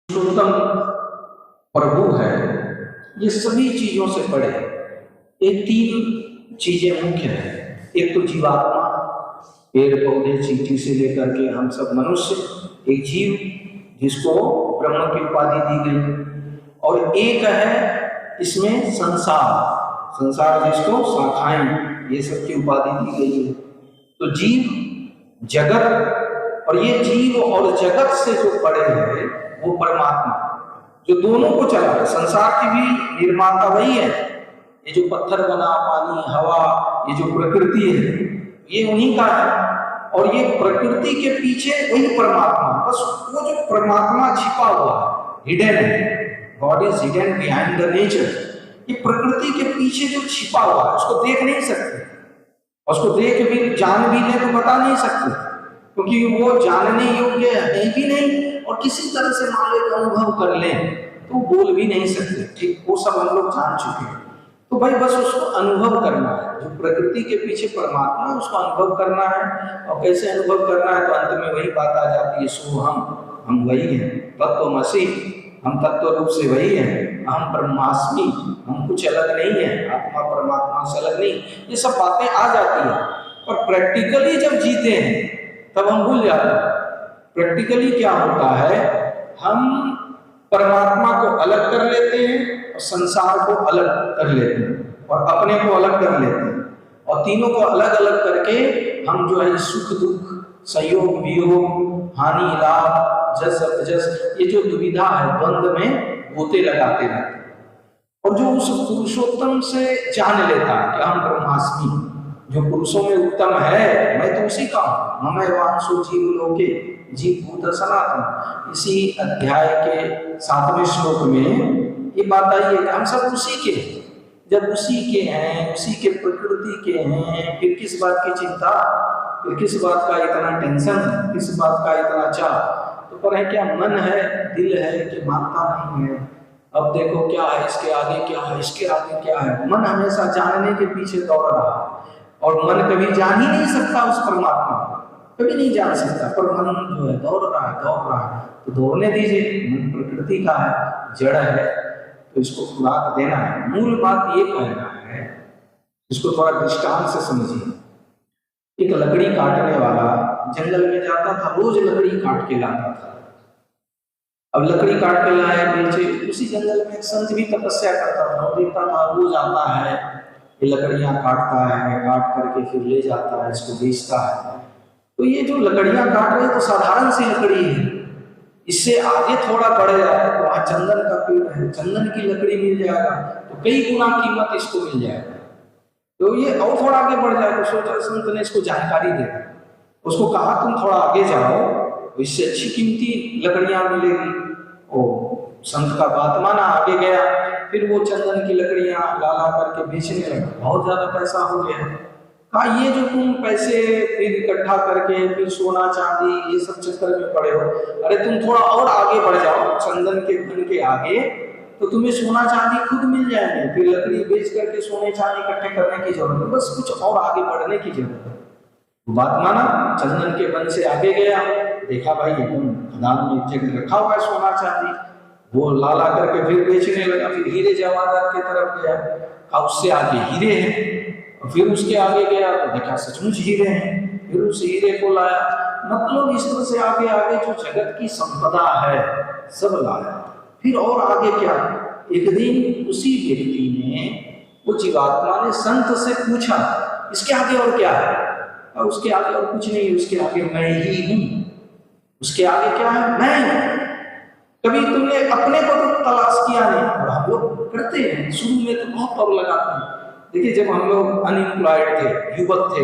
पुरुषोत्तम प्रभु है, ये सभी चीजों से परे। ये तीन चीजें मुख्य है। एक तो जीवात्मा, पेड़ पौधे चींटी से लेकर के हम सब मनुष्य, एक जीव जिसको ब्रह्म की उपाधि दी गई, और एक है इसमें संसार, संसार जिसको शाखाएं ये सब की उपाधि दी गई है। तो जीव, जगत, और ये जीव और जगत से जो पड़े है वो परमात्मा, जो दोनों को चला है। संसार की भी निर्माता वही है। ये जो पत्थर बना, पानी, हवा, ये जो प्रकृति है, ये उन्हीं का है। और ये प्रकृति के पीछे वही परमात्मा, बस वो जो परमात्मा छिपा हुआ है, हिडन है, God is hidden behind the nature. ये प्रकृति के पीछे जो छिपा हुआ है उसको देख नहीं सकते, उसको देख भी जान भी ले तो बता नहीं सकते, क्योंकि वो जानने योग्य है भी नहीं। और किसी तरह से मान लो अनुभव कर लें तो बोल भी नहीं सकते, ठीक, वो सब हम लोग जान चुके हैं। तो भाई बस उसको अनुभव करना है, जो प्रकृति के पीछे परमात्मा है उसको अनुभव करना है। और कैसे अनुभव करना है, तो अंत में वही बात आ जाती है, सो हम वही हैं, तत्वमसि, हम तत्व रूप से वही हैं, अहम ब्रह्मास्मि, हम कुछ अलग नहीं है, आत्मा परमात्मा से अलग नहीं। ये सब बातें आ जाती है, और प्रैक्टिकली जब जीते हैं तब हम भूल जाते हैं। प्रैक्टिकली क्या होता है, हम परमात्मा को अलग कर लेते हैं और संसार को अलग कर लेते हैं और अपने को अलग कर लेते हैं, और तीनों को अलग अलग करके हम जो है सुख दुख, संयोग वियोग, हानि लाभ, जस अपजस, ये जो दुविधा है, द्वंद्व में गोते लगाते रहते हैं। और जो उस पुरुषोत्तम से जान लेता है कि हम ब्रह्मास्मि, जो पुरुषों में उत्तम है, मैं तो उसी का हूँ, मम वांसो जीव लोके जीव भूत सनातन। इसी अध्याय के 7वें श्लोक में ये बात आई है कि हम सब उसी के, जब उसी के हैं, उसी के प्रकृति के हैं, फिर किस बात की चिंता, फिर किस बात का इतना टेंशन, किस बात का इतना चाह। तो पर है क्या, मन है, दिल है कि मानता नहीं है, अब देखो क्या है, इसके आगे क्या है, इसके आगे क्या है। मन हमेशा जानने के पीछे दौड़ रहा है, और मन कभी जान ही नहीं सकता उस परमात्मा को, कभी नहीं जान सकता। पर मन जो है दौड़ रहा है, तो दौड़ने दीजिए। मन प्रकृति का है, जड़ है, तो इसको खुराक देना है। मूल बात ये कहना है, इसको थोड़ा दृष्टांत से समझिए। एक लकड़ी काटने वाला जंगल में जाता था, रोज लकड़ी काट के लाता था। अब लकड़ी काट के लाया, बेचे। उसी जंगल में एक संत भी तपस्या करता था, देखता था रोज आता है, ये लकड़ियां काटता है, काट करके फिर ले जाता है, इसको बेचता है। तो ये जो लकड़ियां काट रहे तो साधारण सी लकड़ी है, इससे आगे थोड़ा बढ़ जाए तो वहां चंदन का पेड़ है, चंदन की लकड़ी मिल जाएगा तो कई गुना कीमत इसको मिल जाएगा। तो ये और थोड़ा आगे बढ़ जाए तो सोचा, संत ने इसको जानकारी दे, उसको कहा तुम थोड़ा आगे जाओ, इससे अच्छी कीमती लकड़ियां मिलेगी। ओ संत का बात माना, आगे गया, फिर वो चंदन की लकड़ियां ला करके बेचने लगा, बहुत ज्यादा पैसा हो गया। कहा ये जो तुम पैसे फिर इकट्ठा करके फिर सोना चांदी ये सब चक्कर में पड़े हो, अरे तुम थोड़ा और आगे बढ़ जाओ, चंदन के घन के आगे, तो तुम्हें सोना चांदी खुद मिल जाएंगे। फिर लकड़ी बेच करके सोने चांदी इकट्ठे करने की जरूरत है, बस कुछ और आगे बढ़ने की जरूरत है। बात माना, चंदन के वन से आगे गया, देखा भाई एकदम खदान में एक जगह रखा हुआ है सोना चांदी, वो ला करके फिर बेचने लगा। फिर हीरे जवाहरात की तरफ गया, कहा उससे आगे हीरे हैं, और फिर उसके आगे गया तो देखा सचमुच हीरे हैं, फिर उस हीरे को लाया। मतलब इस तरह से आगे आगे जो जगत की संपदा है सब लाया। फिर और आगे क्या, एक दिन उसी व्यक्ति ने, वो जीवात्मा ने संत से पूछा इसके आगे और क्या है, और उसके आगे और कुछ नहीं, उसके आगे मैं ही हूं। उसके आगे क्या है, मैं। कभी तुमने अपने को तो तलाश किया नहीं, और हम लोग करते हैं, शुरू में तो बहुत और लगाते हैं। देखिए जब हम लोग अनएम्प्लॉयड थे, युवक थे,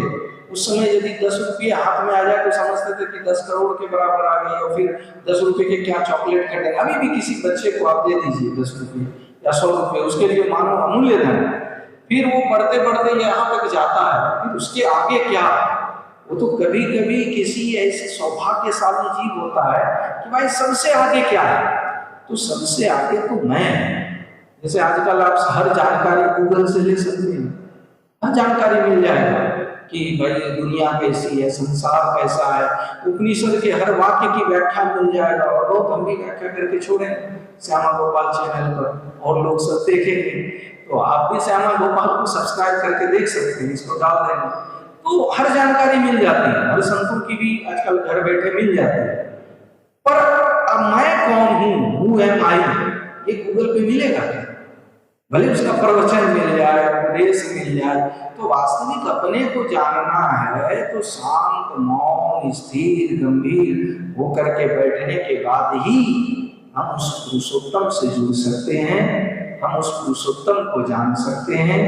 उस समय यदि 10 रुपये हाथ में आ जाए तो समझते थे कि 10 करोड़ के बराबर आ गए, और फिर 10 रुपये के क्या चॉकलेट कर देंगे। अभी भी किसी बच्चे को आप दे दीजिए 10 रुपये या 100 रुपये, उसके लिए मानो अमूल्य धन। फिर वो बढ़ते बढ़ते यहाँ तक जाता है, फिर उसके आगे क्या, वो तो कभी कभी किसी ऐसे सौभाग्यशाली जीव होता है कि भाई सबसे आगे क्या है, तो सबसे आगे तो मैं। जैसे आजकल आप हर जानकारी गूगल से ले सकते हैं, हर जानकारी मिल जाएगा। कि भाई दुनिया कैसी है, संसार कैसा है, उपनिषद के हर वाक्य की व्याख्या मिल जाएगा। और बहुत हम भी व्याख्या करके छोड़े श्यामा गोपाल चैनल पर, और लोग सब देखेंगे। तो आप भी श्यामा गोपाल को सब्सक्राइब करके देख सकते हैं, इसको डाल देंगे तो हर जानकारी मिल जाती है। हर संतों की भी आजकल घर बैठे मिल जाती है। पर अब मैं कौन हूँ, हु एम आई, ये गूगल पे मिलेगा क्या? भले उसका प्रवचन मिल जाए, उपदेश मिल जाए, तो वास्तविक अपने को जानना है तो शांत, मौन, स्थिर, गंभीर होकर के बैठने के बाद ही हम उस पुरुषोत्तम से जुड़ सकते हैं। हम उस पुरुषोत्तम को जान सकते हैं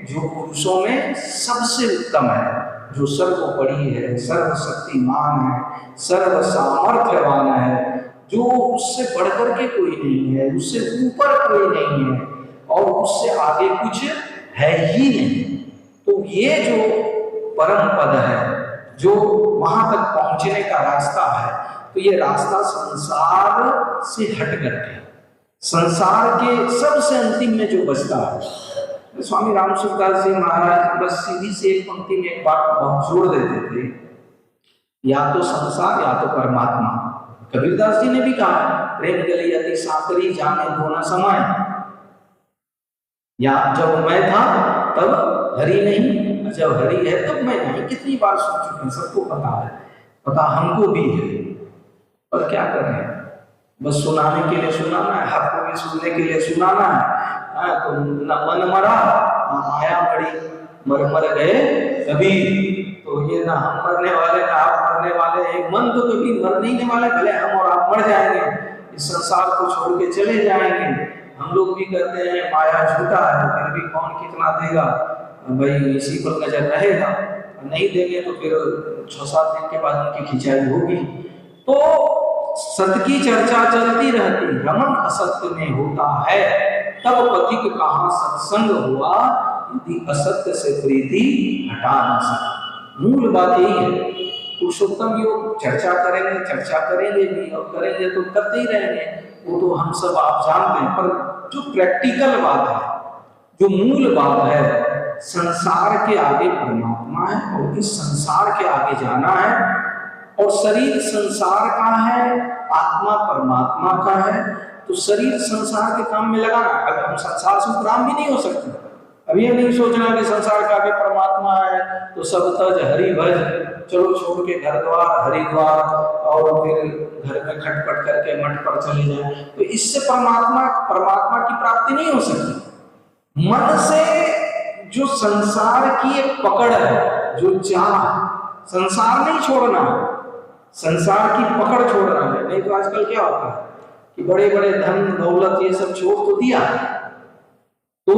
जो पुरुषों में सबसे उत्तम है, जो सर्वोपरि है, सर्वशक्तिमान है, सर्व सामर्थ्यवान है, जो उससे बढ़कर के कोई नहीं है, उससे ऊपर कोई नहीं है और उससे आगे कुछ है ही नहीं। तो ये जो परम पद है, जो वहां तक पहुंचने का रास्ता है, तो ये रास्ता संसार से हट करके संसार के सबसे अंतिम में जो बचता है। स्वामी रामसुखदास जी महाराज बस सीधी से एक पंक्ति में एक बात बहुत जोड़ देते थे, या तो संसार या तो परमात्मा। कबीरदास जी ने भी कहा, प्रेम गली अति साकरी जाने दो न समाए, या जब मैं था तब हरि नहीं, जब हरि है तब मैं नहीं। कितनी बार सुन चुके हैं, सबको पता है, पता हमको भी है, पर क्या करें, बस सुनाने के लिए सुनाना है, आपको भी सुनने के लिए सुनाना है। तो न मन मरा न माया मरी, मर गए कभी। तो ये ना हम मरने वाले ना आप मरने वाले, एक मन तो कभी मर नहीं वाले, भले हम और आप मर जाएंगे, इस संसार को छोड़ के चले जाएंगे। हम लोग भी कहते हैं माया झूठा है, फिर भी कौन कितना देगा, भाई इसी पर नजर रहेगा, नहीं देंगे तो फिर 6-7 दिन के बाद उनकी खिंचाई होगी। तो सत्य की चर्चा चलती रहती, रमन असत्य में होता है, तब पथिक कहाँ सत्संग हुआ, यदि असत्य से प्रीति हटा न सका। मूल बात यही है। पुरुषोत्तम योग चर्चा करेंगे भी, और करेंगे तो करते ही रहेंगे, वो तो हम सब आप जानते हैं। पर जो प्रैक्टिकल बात है, जो मूल बात है, संसार के आगे परमात्मा है और इस संसार के आगे जाना है। और शरीर संसार का है, आत्मा परमात्मा का है, तो शरीर संसार के काम में लगाना। अब हम संसार से उपराम भी नहीं हो सकते। अब ये नहीं सोचना कि संसार का आगे परमात्मा है तो सब तज हरि भज, चलो छोड़ के घर द्वार हरिद्वार और फिर घर में खटपट करके मठ पर चले जाए, तो इससे परमात्मा की प्राप्ति नहीं हो सकती। मन से जो संसार की एक पकड़ है, जो चाह, संसार नहीं छोड़ना, संसार की पकड़ छोड़ना है। नहीं तो आजकल क्या होता है कि बड़े बड़े धन दौलत ये सब छोड़ तो दिया, तो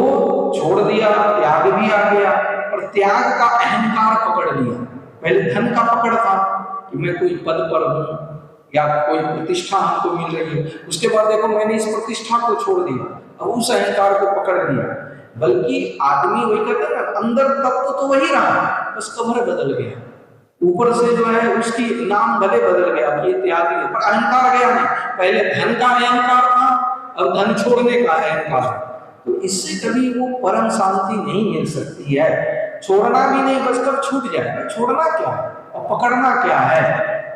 छोड़ दिया, त्याग भी आ गया, और त्याग का अहंकार पकड़ लिया। पहले धन का पकड़ था कि मैं कोई पद पर हूं या कोई प्रतिष्ठा हमको मिल रही है, उसके बाद देखो मैंने इस प्रतिष्ठा को छोड़ दिया, अब उस अहंकार को पकड़ लिया। बल्कि आदमी वही कहते हैं ना, अंदर तत्व तो वही रहा, बस कमर बदल गया, ऊपर से जो है उसकी नाम भले बदल गया, ये त्यागी है, पर अहंकार गया नहीं। पहले धन का अहंकार था, अब धन छोड़ने का अहंकार। तो इससे कभी वो परम शांति नहीं मिल सकती है। छोड़ना भी नहीं, बस कब छूट जाएगा। छोड़ना क्या है और पकड़ना क्या है?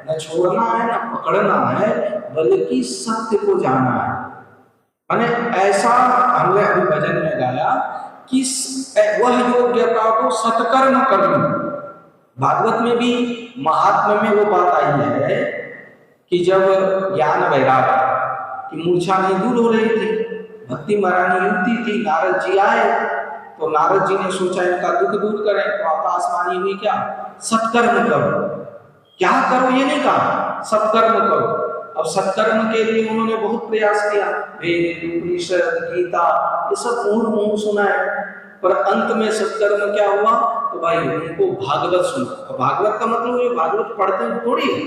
न छोड़ना है न पकड़ना है, बल्कि सत्य को जाना है। मैंने ऐसा हमने अभी भजन में गाया कि वह योग्यता को सत्कर्म कर लूं। भागवत में भी महात्मा में वो बात आई है कि जब ज्ञान वैराग की मूर्छा नहीं दूर हो रही थी, भक्ति महारानी युक्ति थी, नारद जी आए, तो नारद जी ने सोचा इनका दुख दूर करें, तो आकाशवाणी हुई क्या, सत्कर्म करो। क्या करो ये नहीं कहा, सत्कर्म करो। अब सत्कर्म के लिए उन्होंने बहुत प्रयास किया, वेद, उपनिषद, गीता, ये सब मुंह सुना है, पर अंत में सत्कर्म क्या हुआ, तो भाई उनको भागवत सुना। भागवत का मतलब ये भागवत पढ़ते हैं थोड़ी है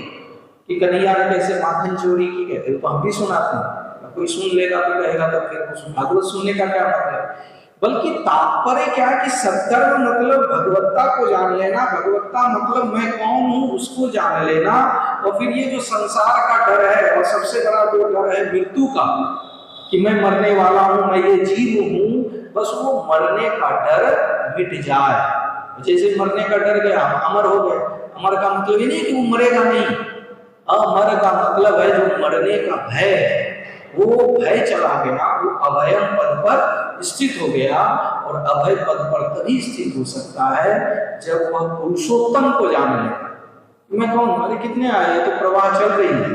कि कन्हैया ने कैसे माखन चोरी की, कहते तो हम भी सुनाते हैं, कोई सुन लेगा तो कहेगा तो फिर भागवत सुनने का क्या मतलब। बल्कि तात्पर्य क्या है कि सत्कर्म मतलब भगवत्ता को जान लेना, भगवत्ता मतलब मैं कौन हूँ उसको जान लेना। और फिर ये जो संसार का डर है, और सबसे बड़ा जो डर है मृत्यु का, कि मैं मरने वाला हूँ, मैं ये जीव हूँ, बस वो मरने का डर मिट जाए। जैसे मरने का डर गया, अमर हो गए। अमर का मतलब ये नहीं कि वो मरेगा नहीं, अमर का मतलब है जो मरने का भय है, वो भय चला गया, वो अभयम पद पर स्थित हो गया। और अभय पद पर तभी स्थित हो सकता है जब वह पुरुषोत्तम को जान लेगा। मैं कहूँ अरे कितने आए, तो प्रवाह चल रही है,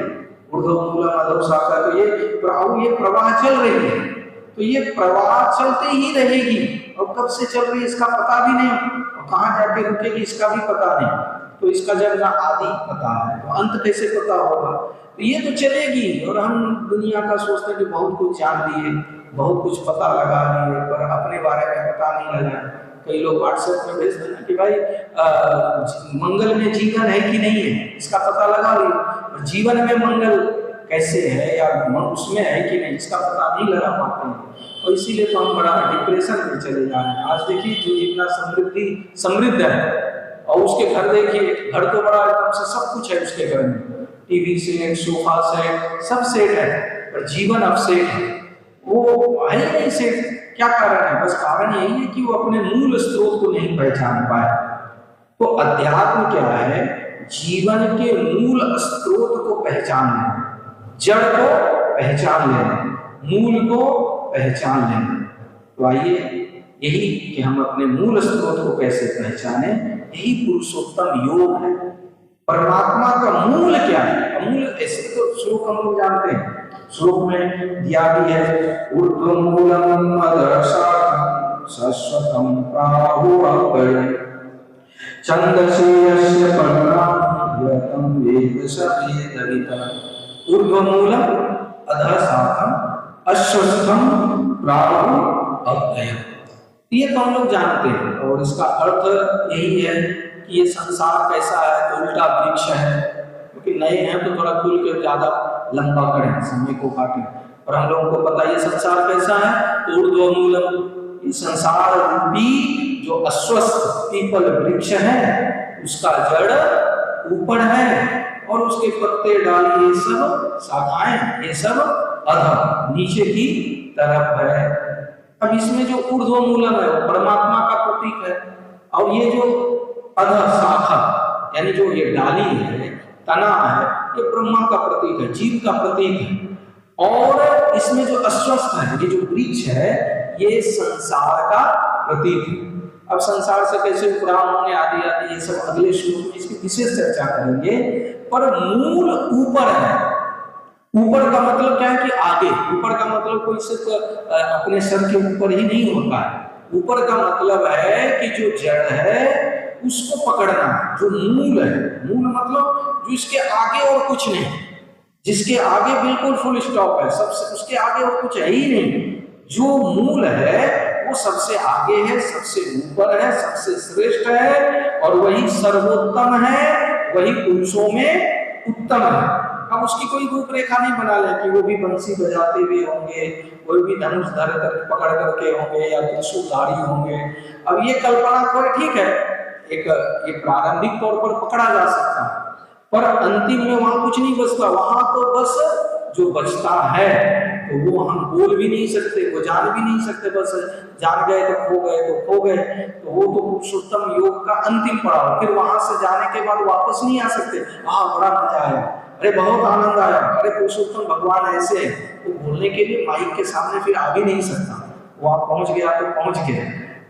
ऊर्ध्व मूलम अधो शाखा, तो ये प्रवाह चल रही है, तो ये प्रवाह चलते ही रहेगी। और कब से चल रही है इसका पता भी नहीं, और कहाँ जाके रुकेगी इसका भी पता नहीं। तो इसका जब ना आदि पता है तो अंत कैसे पता होगा। तो ये तो चलेगी। और हम दुनिया का सोचते हैं कि बहुत कुछ जान लिए, बहुत कुछ पता लगा लिए, पर अपने बारे में पता नहीं लगा। कई लोग व्हाट्सएप में भेजते हैं कि भाई मंगल में जीवन है कि नहीं है, इसका पता लगा लिया। जीवन में मंगल कैसे है या उसमें है कि नहीं, इसका पता नहीं लगा पाते हैं। और इसीलिए तो हम बड़ा डिप्रेशन में चले जा रहे हैं। आज देखिए जो जितना समृद्ध है, और उसके घर देखिए, घर तो बड़ा एकदम से सब कुछ है उसके घर में, टीवी सेट, सोफा सेट, सब सेट है, पर जीवन अपसेट है, वो है ही नहीं सेट। क्या कारण है? बस कारण यही है कि वो अपने मूल स्रोत को नहीं पहचान पाए। तो अध्यात्म क्या है? जीवन के मूल स्रोत को पहचान लेना, जड़ को पहचान लेना, मूल को पहचान लेना। तो आइए यही कि हम अपने मूल स्रोत को कैसे पहचाने, यही पुरुषोत्तम योग है। परमात्मा का मूल क्या है? मूल ऐसे तो श्लोक हम लोग जानते हैं, श्लोक में दिया भी है, ऊर्ध्व मूलम अधः शाखम् शाश्वतम प्राहुरव्ययम् छन्दसि यस्य पर्णानि यतं वेद स वेदवित्। ऊर्ध्व मूलम अधः शाखम् अश्वत्थम प्राहुरव्ययम्। ये तो हम लोग जानते हैं, और इसका अर्थ यही है कि ये संसार कैसा है, तो उल्टा वृक्ष है। क्योंकि नए हैं तो थोड़ा खुल के ज्यादा लंबा करें, समय को काटें, और हम लोगों को पता है ये संसार कैसा है, तो ऊर्ध्व मूलम, ये संसार रूपी जो अस्वस्थ पीपल वृक्ष है उसका जड़ ऊपर है, और उसके पत्ते डाली ये सब शाखाएं, ये सब अधः नीचे की तरफ है। अब इसमें जो ऊर्ध्व मूलम है वो परमात्मा का प्रतीक है, और ये जो अधः शाखा यानी जो ये डाली है, तना है, ये ब्रह्मा का प्रतीक है, जीव का प्रतीक है। और इसमें जो अस्वस्थ है, ये जो वृक्ष है, ये संसार का प्रतीक है। अब संसार से कैसे उपराम होने आदि आदि ये सब अगले श्लोक में इसकी विशेष चर्चा करेंगे। पर मूल ऊपर है। ऊपर का मतलब क्या है कि आगे, ऊपर का मतलब कोई सिर्फ अपने सर के ऊपर ही नहीं होता है। ऊपर का मतलब है कि जो जड़ है उसको पकड़ना, जो मूल है, मूल मतलब जो इसके आगे और कुछ नहीं, जिसके आगे बिल्कुल फुल स्टॉप है, सबसे उसके आगे और कुछ है ही नहीं। जो मूल है वो सबसे आगे है, सबसे ऊपर है, सबसे श्रेष्ठ है, और वही सर्वोत्तम है, वही पुरुषों में उत्तम है। अब उसकी कोई रूपरेखा नहीं बना ले कि वो भी बंसी बजाते हुए होंगे, कोई भी धनुष धर कर पकड़ करके होंगे, या त्रिशूलधारी होंगे। अब ये कल्पना तो ठीक है, एक प्रारंभिक तौर पर पकड़ा जा सकता है, पर अंतिम में वहां कुछ नहीं बचता। वहां तो बस जो बचता है तो वो हम बोल भी नहीं सकते, वो जान भी नहीं सकते, बस जान गए तो खो गए, तो खो गए। तो वो तो पुरुषोत्तम योग का अंतिम पड़ाव। फिर वहां से जाने के बाद वापस नहीं आ सकते। बड़ा मजा आया, अरे बहुत आनंद आया, अरे पुरुषोत्तम भगवान ऐसे है, तो बोलने के लिए माइक के सामने फिर आ भी नहीं सकता। वहां पहुंच गया तो पहुंच गया।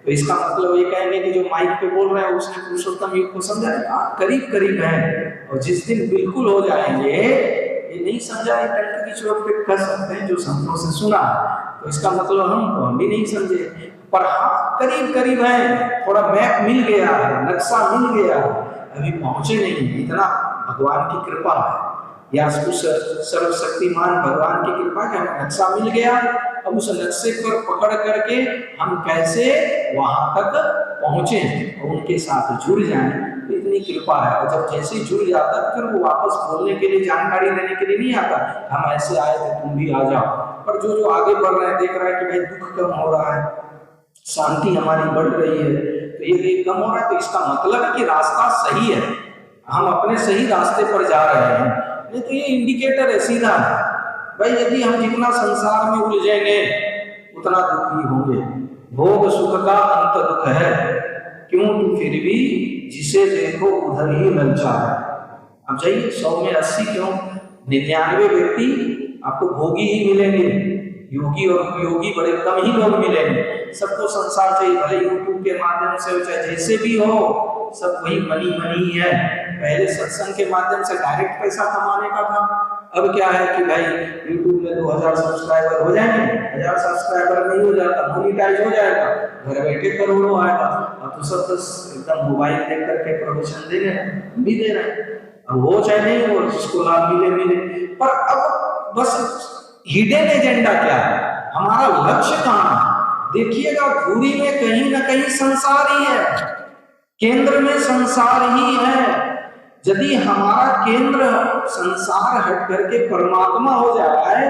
तो इसका मतलब ये कहेंगे कि जो माइक पे बोल रहे हैं उसने पुरुषोत्तम योग को समझा, करीब करीब है। और जिस दिन बिल्कुल हो जाएंगे, ये नहीं समझा, टंट की चोट पे कर सकते हैं जो संतों से सुना, तो इसका मतलब हम भी नहीं समझे, पर हाँ करीब करीब है, थोड़ा मैप मिल गया है, नक्शा मिल गया है, अभी पहुंचे नहीं। इतना भगवान की कृपा है, या उस सर्वशक्तिमान भगवान की कृपा के हमें नक्शा मिल गया। अब उस नक्शे पर पकड़ करके हम कैसे वहां तक पहुंचे और उनके साथ जुड़ जाएं, तो इतनी कृपा है। और जब जैसे ही जुड़ जाता है फिर वो वापस बोलने के लिए, जानकारी देने के लिए नहीं आता, हम ऐसे आए थे तुम भी आ जाओ। पर जो आगे बढ़ रहे हैं, देख रहा है कि भाई दुख कम हो रहा है, शांति हमारी बढ़ रही है, तो ये कम हो रहा है, तो इसका मतलब है कि रास्ता सही है, हम अपने सही रास्ते पर जा रहे हैं। नहीं तो ये इंडिकेटर है सीधा भाई, यदि हम जितना संसार में उलझेंगे उतना दुखी होंगे। भोग सुख का अंत दुख है, क्यों तू फिर भी जिसे देखो उधर ही ललचा है। अब जाइए 100 में 80 क्यों 99 व्यक्ति आपको भोगी ही मिलेंगे, योगी और उपयोगी बड़े कम ही लोग मिलेंगे। सबको संसार चाहिए, भले यूट्यूब के माध्यम से हो चाहे जैसे भी हो, सब वही मनी मनी है। पहले सत्संग के माध्यम से डायरेक्ट पैसा कमाने का था, अब क्या है कि भाई यूट्यूब में 2000 सब्सक्राइबर हो जाएंगे, 1000 सब्सक्राइबर नहीं हो जाता मोनिटाइज हो जाएगा, घर बैठे करोड़ों आएगा। अब तो सब एकदम मोबाइल देख करके प्रवचन दे रहे हैं, भी दे रहे हैं, अब वो चाहे नहीं हो, जिसको लाभ मिले मिले। पर अब बस हिडन एजेंडा क्या है, हमारा लक्ष्य कहाँ है? देखिएगा धुरी में कहीं ना कहीं संसार ही है, केंद्र में संसार ही है। यदि हमारा केंद्र संसार हट करके परमात्मा हो जाए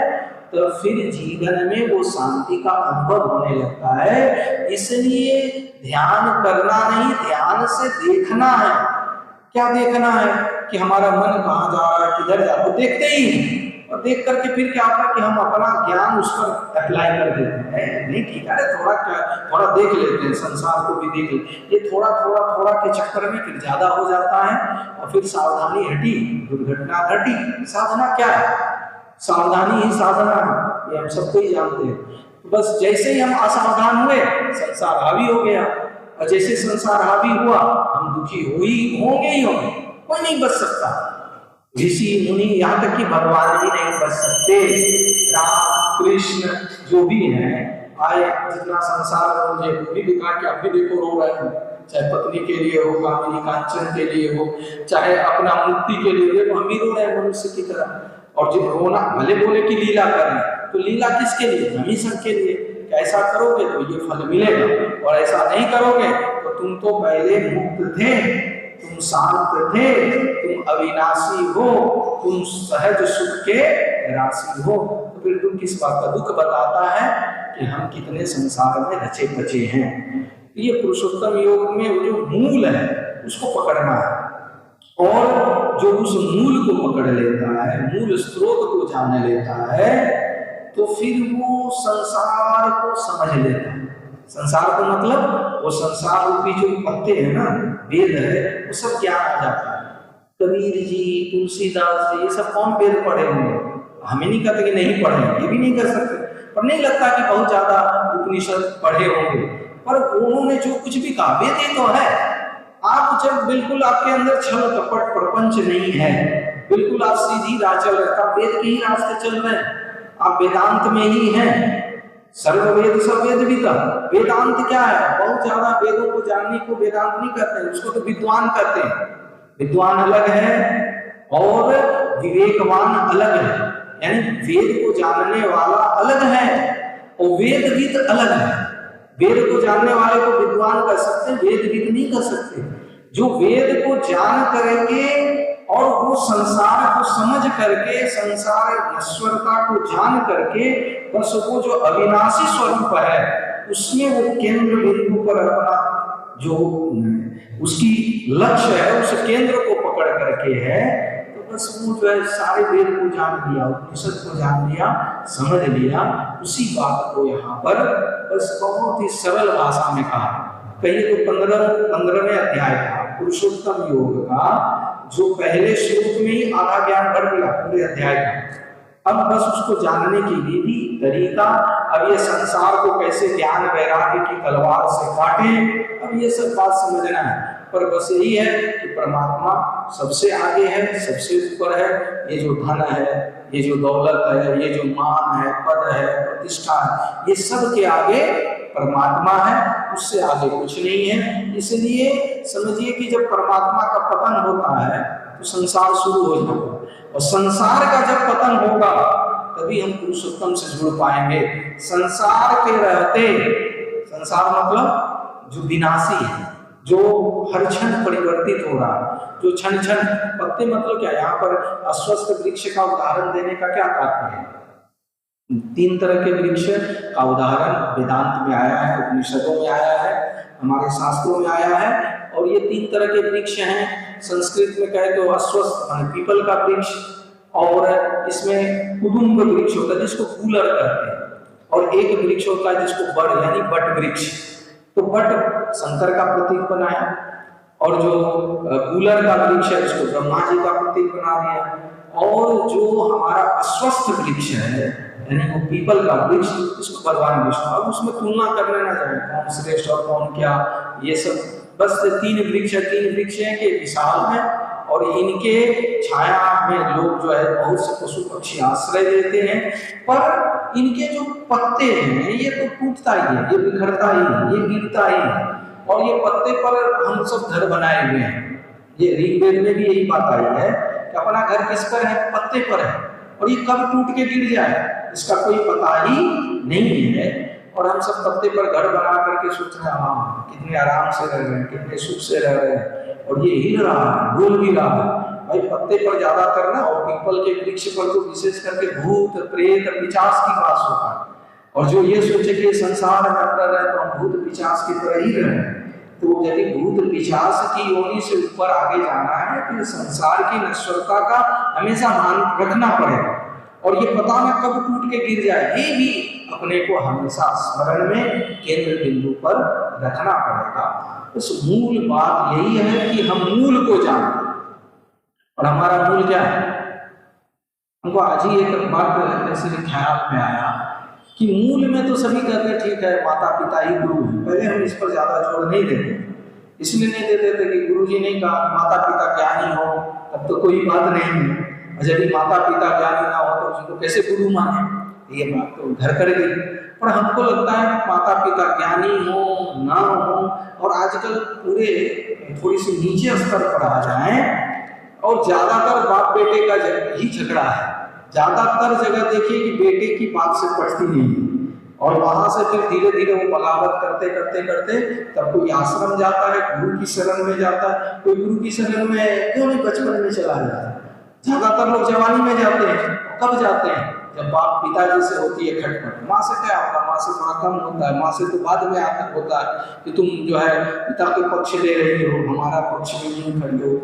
तो फिर जीवन में वो शांति का अनुभव होने लगता है। इसलिए ध्यान करना नहीं, ध्यान से देखना है। क्या देखना है कि हमारा मन कहाँ जा रहा है, किधर जा रहा है, देखते ही। और देख करके फिर क्या होता है कि हम अपना ज्ञान उस पर अप्लाई कर देते हैं। नहीं ठीक है, थोड़ा देख लेते हैं, संसार को भी देख लेते, ये थोड़ा के चक्कर में फिर ज्यादा हो जाता है और फिर सावधानी हटी, दुर्घटना घटी। साधना क्या है? सावधानी ही साधना है, ये हम सबको ही जानते हैं। बस जैसे ही हम असावधान हुए संसार हावी हो गया, और जैसे संसार हावी हुआ हम दुखी होंगे ही होंगे, कोई नहीं बच सकता। ऋषि मुनि यहाँ तक कि भगवान भी नहीं बच सकते। राम कृष्ण जो भी हैं आए, जितना संसार में मुझे भी दिखा कि अब भी देखो रो रहे हैं, चाहे पत्नी के लिए हो, कामिनी कांचन के लिए हो, चाहे अपना मुक्ति के लिए, देखो हम भी रो रहे हैं मनुष्य की तरह। और जब रोना भले बोले कि लीला करें, तो लीला किसके लिए? हम ही सबके लिए। ऐसा करोगे तो ये फल मिलेगा, और ऐसा नहीं करोगे तो तुम तो पहले मुक्त थे, तुम शांत थे, तुम अविनाशी हो, तुम सहज सुख के राशि हो। तो फिर तुम किस बात का दुख बताता है कि हम कितने संसार में रचे बचे हैं। ये पुरुषोत्तम योग में जो मूल है उसको पकड़ना है, और जो उस मूल को पकड़ लेता है, मूल स्रोत को जान लेता है, तो फिर वो संसार को समझ लेता है। संसार को मतलब वो संसार रूपी जो पत्ते हैं ना, वेद है, वो सब ज्ञान आ जाता है। कबीर जी, तुलसीदास जी, ये सब कौन वेद पढ़े होंगे? हमें नहीं कहते कि नहीं पढ़े, ये भी नहीं कर सकते, पर नहीं लगता कि बहुत ज्यादा उपनिषद पढ़े होंगे। पर उन्होंने जो कुछ भी कहा वेद ही तो है। आप जब बिल्कुल आपके अंदर छल कपट प्रपंच नहीं है, बिल्कुल आप सीधी राह चल रहे, आप वेद के ही रास्ते चल रहे हैं, आप वेदांत में ही हैं। सर्ववेद सवेद विदा, वेदांत क्या है? बहुत ज्यादा वेदों को जानने को वेदांत नहीं कहते हैं, उसको तो विद्वान कहते हैं। विद्वान अलग है और विवेकवान अलग है, यानी वेद को जानने वाला अलग है और वेदविद अलग है। वेद को जानने वाले को विद्वान कर सकते हैं, वेदविद नहीं कर सकते। जो वेद को जान करके और वो संसार को समझ करके, संसार नश्वरता को जान करके, बस वो जो अविनाशी स्वरूप है उसमें वो केंद्र बिंदु पर अपना जो उसकी लक्ष्य है उस केंद्र को पकड़ करके है, तो बस वो जो है सारे वेद को जान लिया, उपनिषद को जान लिया, समझ लिया। उसी बात को यहाँ पर बस बहुत ही सरल भाषा में कहा। कहिए तो 15वें अध्याय का पुरुषोत्तम योग का जो पहले श्लोक में ही आधा ज्ञान भर दिया पूरे अध्याय का। अब बस उसको जानने की विधि तरीका, अब ये संसार को कैसे ज्ञान वैराग्य की तलवार से काटें, अब ये सब बात समझना है। पर बस यही है कि परमात्मा सबसे आगे है, सबसे ऊपर है। ये जो धन है, ये जो दौलत है, ये जो मान है, पद है, प्रतिष्ठा है, ये सब के आगे परमात्मा है, उससे आगे कुछ नहीं है। इसलिए समझिए कि जब परमात्मा का पतन होता है तो संसार शुरू हो जाता है, और संसार का जब पतन होगा तभी हम पुरुषोत्तम से जुड़ पाएंगे। संसार के रहते, संसार मतलब जो विनाशी है, जो हर क्षण परिवर्तित हो रहा है, जो क्षण क्षण पत्ते मतलब क्या, यहाँ पर अस्वस्थ वृक्ष का उदाहरण देने का क्या तात्पर्य है? 3 तरह के वृक्ष का उदाहरण वेदांत में आया है, उपनिषदों में आया है, हमारे शास्त्रों में आया है। और ये 3 तरह के वृक्ष हैं। संस्कृत में कहे तो अश्वत्थ मान पीपल का वृक्ष, और इसमें कुदुम्ब वृक्ष होता है जिसको कूलर कहते हैं, और एक वृक्ष होता है जिसको बड़ यानी बट वृक्ष। तो बट शंकर का प्रतीक बनाया, और जो कूलर का वृक्ष है उसको ब्रह्मा जी का प्रतीक बना दिया, और जो हमारा अस्वस्थ वृक्ष है यानी वो पीपल का वृक्ष, इसको भगवान विष्णु। अब उसमें तुलना करने ना जाए कौन श्रेष्ठ और कौन क्या, ये सब बस तीन वृक्ष हैं कि विशाल है, और इनके छाया में लोग जो है बहुत से पशु पक्षी आश्रय देते हैं, पर इनके जो पत्ते हैं ये तो टूटता ही है, ये बिखरता ही है, ये गिरता ही है, और ये पत्ते पर हम सब घर बनाए हुए हैं। ये ऋग्वेद में भी यही बात आई है कि अपना घर किस पर है, पत्ते पर है, और ये कब टूट के गिर जाए इसका कोई पता ही नहीं है। और हम सब पत्ते पर घर बना करके सोच रहे हैं हाँ कितने आराम से रह रहे हैं, कितने सुख से रह रहे हैं, और ये हिल रहा है, डोल भी रहा है। भाई पत्ते पर ज्यादातर ना, और पीपल के वृक्ष पर तो विशेष करके भूत प्रेत पिशाच की बात होता है, और जो ये सोचे कि संसार में रह रहे तो हम भूत पिशाच की तरह ही रहे, तो यदि भूत पिशाच की योनि से ऊपर आगे जाना है तो संसार की नश्वरता का हमेशा मान रखना पड़ेगा, और ये पता ना कब टूट के गिर जाए, ये भी अपने को हमेशा स्मरण में केंद्र बिंदु पर रखना पड़ेगा। उस मूल बात यही है कि हम मूल को जानें, और हमारा मूल क्या है। हमको आज ही एक बात ऐसे ख्याल में आया कि मूल में तो सभी कहते ठीक है माता पिता ही गुरु है, पहले हम इस पर ज्यादा जोर नहीं देते, इसलिए नहीं देते थे कि गुरु जी ने कहा माता पिता ज्ञानी हो तब तो कोई बात नहीं है, यदि माता पिता ज्ञानी ना हो तो उसको कैसे गुरु माने, ये बात तो घर कर गई। पर हमको लगता है माता पिता ज्ञानी हो ना हो, और आजकल पूरे थोड़ी सी नीचे स्तर पर आ जाए, और ज्यादातर बाप बेटे का ही झगड़ा है, ज्यादातर जगह देखिए कि बेटे की बात से पटती नहीं है, और वहां से फिर धीरे धीरे वो बगावत करते करते करते तब कोई आश्रम जाता है, गुरु की शरण में जाता है, कोई गुरु की शरण में क्यों नहीं बचपन में चला जाता है, ज्यादातर लोग जवानी में जाते हैं। कब जाते हैं, जब बाप पिताजी से होती है खटपट, माँ से क्या होगा, माँ से थोड़ा कम होता है, माँ से तो बाद में आता होता है कि तुम जो है पिता के पक्ष ले रही हो, हमारा पक्ष में नहीं खड़ी हो।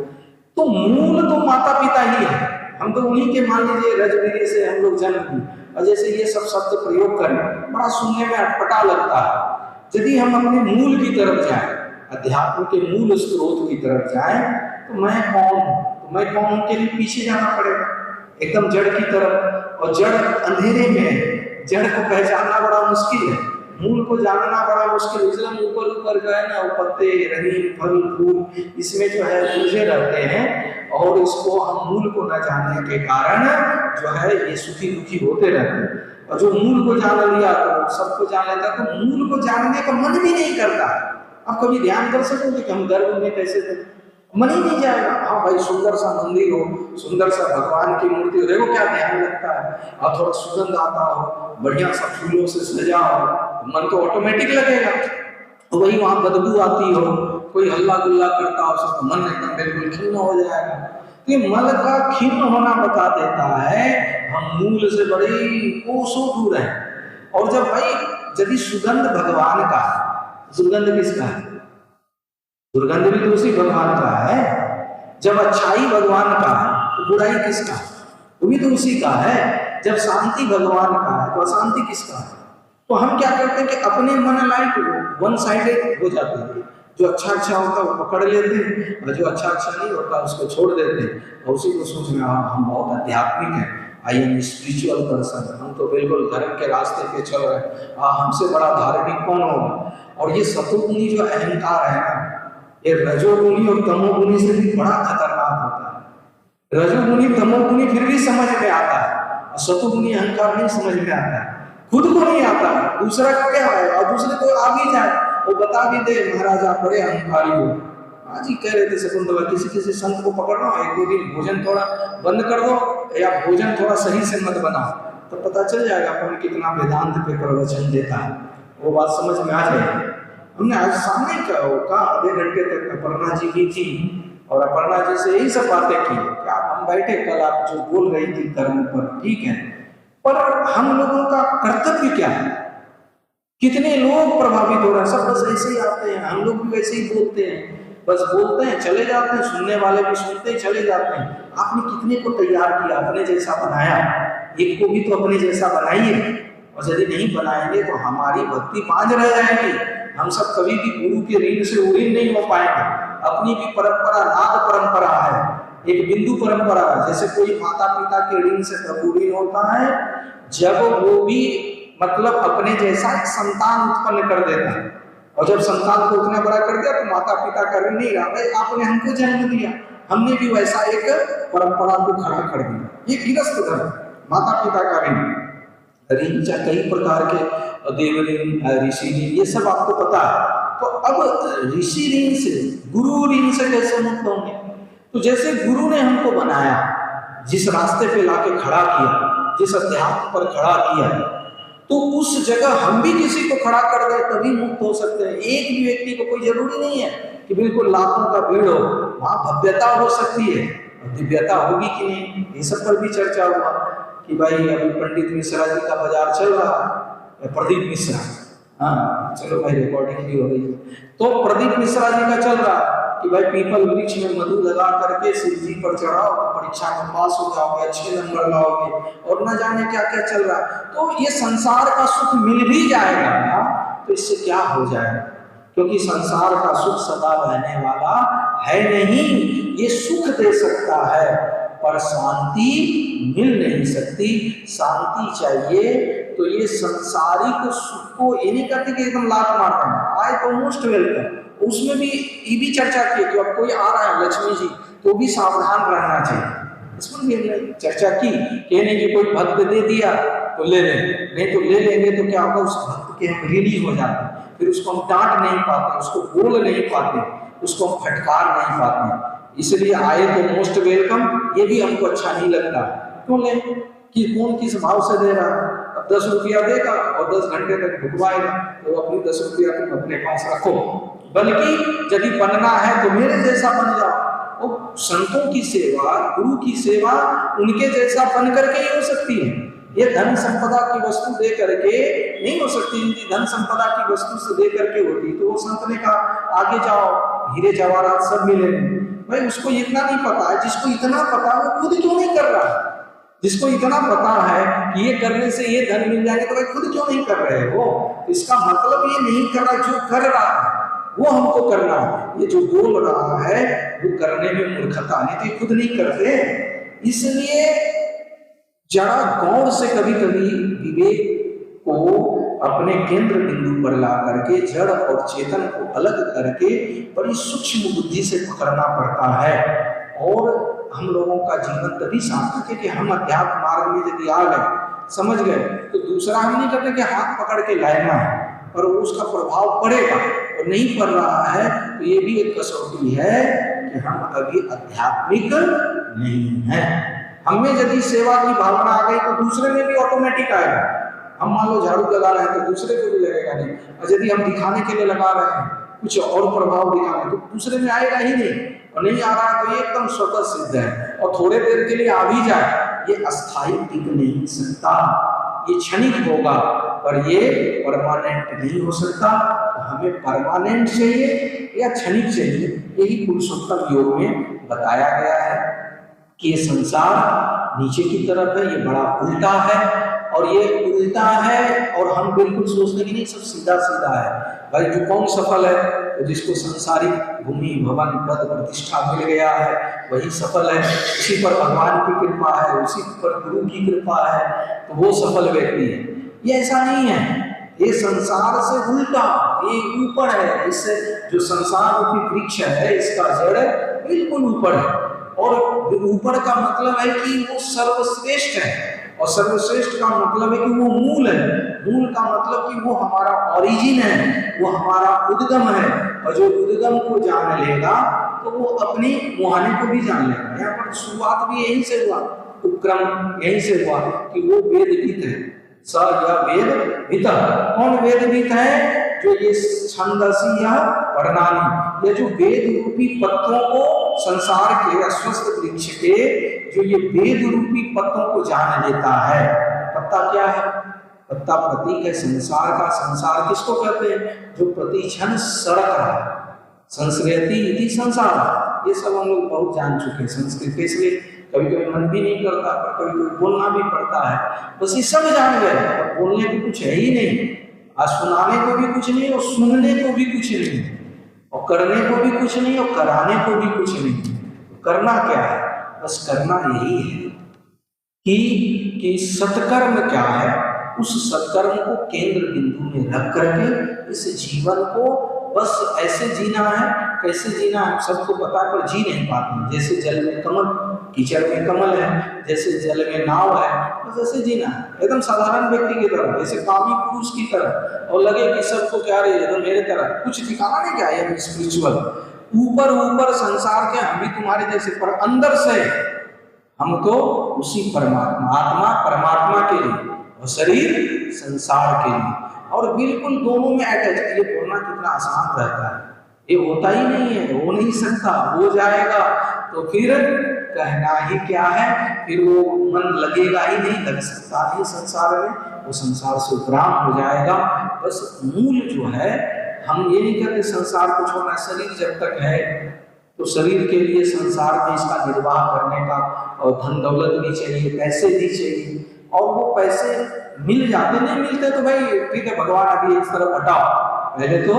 तो मूल तो माता पिता ही है, हम तो उन्हीं के मान लीजिए रजबीरी से हम लोग जन्म ली, और जैसे ये सब शब्द प्रयोग करें बड़ा सुनने में अटपटा लगता है। यदि हम अपने मूल की तरफ जाएं, अध्यात्म के मूल स्रोत की तरफ जाएं, तो मैं कौन हूँ, तो मैं कौन हूँ के लिए पीछे जाना पड़ेगा एकदम जड़ की तरफ, और जड़ अंधेरे में है, जड़ को पहचानना बड़ा मुश्किल है, मूल को जानना बड़ा मुश्किल, इसलिए ऊपर ऊपर जो है ना वो पत्ते रंगीन फल फूल इसमें जो है उलझे रहते हैं, और इसको हम मूल को न जानने के कारण जो है ये सुखी दुखी होते रहते हैं। और जो मूल को जान लिया तो सबको जान लेता, तो मूल को जानने का मन भी नहीं करता। आप कभी ध्यान कर सकोगे कि हम गर्भ में कैसे थे, मन ही नहीं जाएगा। हाँ भाई सुंदर सा मंदिर हो, सुंदर सा भगवान की मूर्ति हो, देखो क्या ध्यान लगता है, और थोड़ा सुगंध आता हो, बढ़िया सा फूलों से सजा हो, मन तो ऑटोमेटिक लगेगा। वही वहां बदबू आती हो, कोई हल्ला गुल्ला करता हो, तो मन एकदम बिल्कुल खिन्न हो जाएगा। तो मन का खिन्न होना बता देता है हम मूल से बड़े कोसों दूर हैं। और जब भाई यदि सुगंध भगवान का, सुगंध किसका है, दुर्गंध भी तो उसी भगवान का है। जब अच्छाई भगवान का है तो बुराई किसका है, वो भी तो उसी का है। जब शांति भगवान का है तो अशांति किसका है। तो हम क्या करते हैं कि अपने मन लाइक वन साइडेड हो जाते हैं, जो अच्छा अच्छा होता है वो पकड़ लेते हैं, और जो अच्छा अच्छा नहीं होता उसको छोड़ देते हैं, और उसी को सोच रहे हैं हम बहुत आध्यात्मिक हैं, आई एम स्पिरिचुअल पर्सन, हम तो बिल्कुल धर्म के रास्ते पे चल रहे हैं, हमसे बड़ा धार्मिक कौन होगा। और ये सतोगुनी जो अहंकार है ना, ये रजोगुनी और तमोगुनी से भी बड़ा खतरनाक होता है। रजोगुनी तमोगुनी फिर भी समझ में आता है, और सतोगुनी अहंकार नहीं समझ में आता है, खुद को नहीं आता है, दूसरा का क्या है, और दूसरे को आ भी जाए वो बता भी दे महाराजा बड़े अहंकारी हो। आज ही कह रहे थे शकुंतला, किसी संत को पकड़ना, एक दो दिन भोजन थोड़ा बंद कर दो, या भोजन थोड़ा सही से मत बनाओ, तो पता चल जाएगा अपन कितना वेदांत पे प्रवचन देता है, वो बात समझ में आ जाएगी। हमने आज सामने कहा आधे घंटे तक अपर्णा जी की थी, और अपर्णा जी से यही सब बातें की कि आप हम बैठे, कल आप जो बोल रही थी धर्म पर, ठीक है, पर हम लोगों का कर्तव्य क्या है। कितने लोग प्रभावित हो रहे हैं, सब बस ऐसे ही आते हैं, हम लोग भी वैसे ही बोलते हैं, बस बोलते हैं चले जाते हैं, सुनने वाले भी सुनते ही चले जाते हैं। आपने कितने को तैयार किया, अपने जैसा बनाया, एक को भी तो अपने जैसा बनाइए। और यदि नहीं बनाएंगे तो हमारी भक्ति बांझ रह जाएगी, हम सब कभी भी गुरु के ऋण से उड़ीन नहीं हो पाएंगे। अपनी भी परंपरा नाद परंपरा है, एक बिंदु परंपरा है। जैसे कोई माता पिता के ऋण से तब उड़ीन होता है जब वो भी मतलब अपने जैसा एक संतान उत्पन्न कर देता है, और जब संतान को उतना बड़ा कर दिया तो माता पिता का ऋण नहीं रहा, भाई आपने हमको जन्म दिया, हमने भी वैसा एक परंपरा को खड़ा कर दिया। ये गृहस्थ धर्म, माता पिता का ऋण कई प्रकार के देव ऋण, ऋषि ऋण, ये सब आपको पता है। तो अब ऋषि ऋण से, गुरु ऋण से कैसे मुक्त होंगे? तो जैसे गुरु ने हमको बनाया, जिस रास्ते पे लाके खड़ा किया, जिस अध्यात्म पर खड़ा किया, तो उस जगह हम भी किसी को खड़ा कर दे तभी मुक्त हो सकते हैं। एक भी व्यक्ति को कोई जरूरी नहीं है कि बिल्कुल लाखों का भीड़ हो, वहां भव्यता हो सकती है, दिव्यता होगी कि नहीं, ये सब पर भी चर्चा हुआ कि भाई अभी पंडित मिश्रा जी का बाजार चल रहा है, प्रदीप मिश्रा, हाँ चलो भाई रिकॉर्डिंग भी हो रही है, तो प्रदीप मिश्रा जी का चल रहा है कि भाई पीपल वृक्ष में मधु लगा करके शिव जी पर चढ़ाओ, परीक्षा में पास हो जाओगे, अच्छे नंबर लाओगे, और न जाने क्या क्या चल रहा है। तो ये संसार का सुख मिल भी जाएगा तो इससे क्या हो जाएगा, क्योंकि संसार का सुख सदा रहने वाला है नहीं। ये सुख दे सकता है पर शांति मिल नहीं सकती। शांति चाहिए तो ये संसारिक सुख को ये नहीं करते कि एकदम लात मारते हैं, आए तो मोस्ट वेलकम। उसमें भी ये भी चर्चा की कि अब कोई आ रहा है लक्ष्मी जी तो भी सावधान रहना चाहिए, इसमें भी हमने चर्चा की कि नहीं कि कोई भक्त दे दिया तो ले लें, नहीं तो ले लेंगे तो क्या होगा, उस भक्त के हम ऋणी हो जाते हैं, फिर उसको हम डांट नहीं पाते, उसको बोल नहीं पाते, उसको हम फटकार नहीं पाते। इसलिए आए तो मोस्ट वेलकम, ये भी हमको अच्छा नहीं लगता। क्यों ले कि कौन किस भाव से दे रहा है, अब 10 रुपया देगा और 10 घंटे तक भुगवाएगा, तो अपनी 10 रुपया तुम अपने पास रखो, बल्कि यदि बनना है तो मेरे जैसा बन जाओ। वो संतों की सेवा, गुरु की सेवा उनके जैसा बन करके ही हो सकती है। ये धन संपदा की वस्तु दे करके नहीं हो सकती। यदि धन संपदा की वस्तु से दे करके होती तो वो संत ने कहा आगे जाओ, हीरे जवाहरात सब मिलेंगे। भाई उसको इतना नहीं पता है, जिसको इतना पता है वो खुद क्यों नहीं कर रहा है? जिसको इतना पता है कि ये करने से ये धन मिल जाएगा तो भाई खुद क्यों नहीं कर रहे हो? इसका मतलब ये नहीं कर रहा, जो कर रहा है वो हमको करना है। ये जो बोल रहा है वो करने में मूर्खता, नहीं तो खुद नहीं करते। इसलिए जरा गौर से कभी कभी विवेक को अपने केंद्र बिंदु पर ला करके जड़ और चेतन को अलग करके बड़ी सूक्ष्म बुद्धि से पकड़ना पड़ता है। और हम लोगों का जीवन तभी सार्थक है कि हम अध्यात्म मार्ग में यदि आ गए, समझ गए, तो दूसरा हम नहीं करते कि हाथ पकड़ के लाना है, पर उसका प्रभाव पड़ेगा। और नहीं पड़ रहा है तो ये भी एक कसौटी है कि हम अभी आध्यात्मिक नहीं है। हमें यदि सेवा की भावना आ गई तो दूसरे में भी ऑटोमेटिक आएगा। हम मान लो झाड़ू लगा रहे हैं तो दूसरे को भी लगेगा नहीं, और यदि हम दिखाने के लिए लगा रहे हैं, कुछ और प्रभाव दिखाने, तो दूसरे में आएगा ही नहीं। और नहीं आ रहा है तो ये एकदम स्वतः सिद्ध है। और थोड़े देर के लिए आ भी जाए, ये अस्थायी टिक नहीं सकता, ये क्षणिक होगा, पर ये परमानेंट नहीं हो सकता। तो हमें परमानेंट चाहिए या क्षणिक चाहिए, यही पुरुषोत्तम योग में बताया गया है कि ये संसार नीचे की तरफ है, ये बड़ा उल्टा है, और ये उल्टा है और हम बिल्कुल सोचते कि नहीं सब सीधा सीधा है। भाई जो कौन सफल है, तो जिसको संसारिक भूमि भवन पद प्रतिष्ठा मिल गया है वही सफल है, उसी पर भगवान की कृपा है, उसी पर गुरु की कृपा है, तो वो सफल व्यक्ति है। ये ऐसा नहीं है, ये संसार से उल्टा, ये ऊपर है। इससे जो संसार की वृक्ष है इसका जड़ बिल्कुल ऊपर है, और ऊपर का मतलब है कि वो सर्वश्रेष्ठ है, और सर्वश्रेष्ठ का मतलब है कि वो मूल है। मूल का मतलब कि वो हमारा ओरिजिन है, वो हमारा उद्गम है, और जो उद्गम को जान लेगा तो वो अपनी मुहाने को भी जान लेगा। यहाँ पर शुरुआत भी यहीं से हुआ, उपक्रम यहीं से हुआ कि वो वेदविद है। स या वेदविद, कौन वेदविद है? जो ये छंदसी या वर्णानी, ये जो वेद रूपी पत्तों को, संसार के अस्वस्थ वृक्ष के जो ये वेद रूपी पत्तों को जान लेता है। पत्ता क्या है? पत्ता प्रतीक है संसार का। संसार किसको कहते हैं? जो प्रतिक्षण सड़क रहा है, संस्कृति इति संसार। ये सब हम लोग बहुत जान चुके हैं संस्कृत, इसलिए कभी कभी मन भी नहीं करता, पर कभी कभी बोलना भी पड़ता है। बस ये सब जान गए, बोलने की कुछ है ही नहीं। आज सुनाने को भी कुछ नहीं और सुनने को भी कुछ नहीं, और करने को भी कुछ नहीं और कराने को भी कुछ नहीं। करना क्या है? बस करना यही है कि सत्कर्म क्या है, उस सत्कर्म को केंद्र बिंदु में रख करके इस जीवन को बस ऐसे जीना है। कैसे जीना है सबको पता, पर जी नहीं पाते। जैसे जल में कमल, कीचड़ में कमल है, जैसे जल में नाव है, बस ऐसे जीना है एकदम साधारण व्यक्ति की तरह, जैसे कामी पुरुष की तरह। और लगे कि सबको क्या रही है, मेरे तरह कुछ दिखाना नहीं क्या है स्पिरिचुअल, ऊपर ऊपर संसार के हम भी तुम्हारे जैसे, पर अंदर से हम तो उसी परमात्मा, आत्मा परमात्मा के लिए और शरीर संसार के लिए, और बिल्कुल दोनों में अटैच। ये बोलना कितना आसान रहता है, ये होता ही नहीं है, हो नहीं सकता। हो जाएगा तो फिर कहना ही क्या है, फिर वो मन लगेगा ही नहीं, लग सकता नहीं संसार में, वो संसार से उपराम हो जाएगा। बस मूल जो है, हम ये नहीं कहते संसार को छोड़ना, शरीर जब तक है तो शरीर के लिए संसार में इसका निर्वाह करने का और धन दौलत भी चाहिए, पैसे भी चाहिए, और वो पैसे मिल जाते, नहीं मिलते तो भाई ठीक है, भगवान अभी एक तरफ हटाओ, पहले तो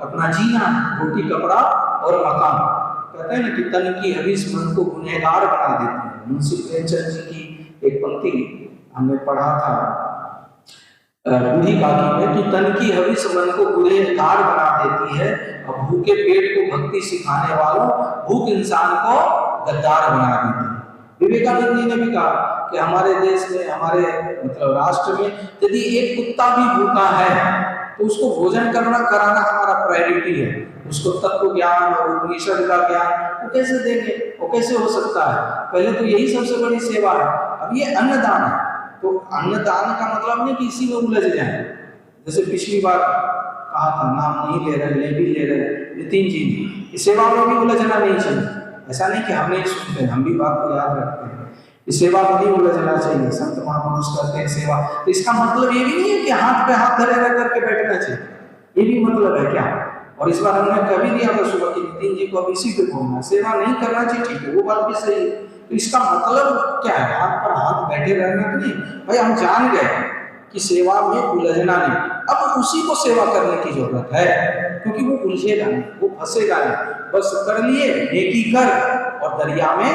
अपना जीना, रोटी कपड़ा और मकान। कहते हैं ना कि तन की हविस मन को गुनहगार बना देती है। मुंशी प्रेमचंद जी की एक पंक्ति हमने पढ़ा था बूढ़ी काकी में, कि तन की हविस मन को गुनहगार बना देती है, और भूखे पेट को भक्ति सिखाने वालों भूख इंसान को गद्दार बना देती है। विवेकानंद जी ने भी कहा कि हमारे देश में, हमारे मतलब राष्ट्र में यदि एक कुत्ता भी भूखा है तो उसको भोजन कराना हमारा प्रायोरिटी है। उसको तत्व ज्ञान और उपनिषद का ज्ञान वो कैसे देंगे, वो कैसे हो सकता है? पहले तो यही सबसे बड़ी सेवा है। अब ये अन्नदान है, तो अन्नदान का मतलब नहीं कि इसी में उलझ जाए। जैसे पिछली बार कहा था, नाम नहीं ले रहे, ले भी ले रहे, नितिन जी, इस सेवा में भी उलझना नहीं चाहिए। ऐसा नहीं कि हम नहीं सुनते, हम भी बात को याद रखते हैं, इस सेवा में नहीं उलझना चाहिए। संत महापुरुष करते हैं सेवा, तो इसका मतलब ये भी नहीं है कि हाथ पे हाथ धरे रह करके बैठना चाहिए, ये भी मतलब है क्या? और इस बार हमने कभी दिया था सुबह की नितिन जी को, अब इसी पे बोलना, सेवा नहीं करना चाहिए, ठीक है, वो बात भी सही है। तो इसका मतलब क्या है? हाथ पर हाथ बैठे रहना तो नहीं भाई, हम जान गए कि सेवा में उलझना नहीं। अब उसी को सेवा करने की जरूरत है, क्योंकि वो उलझेगा नहीं, वो फंसेगा नहीं। बस कर लिए, नेकी कर और दरिया में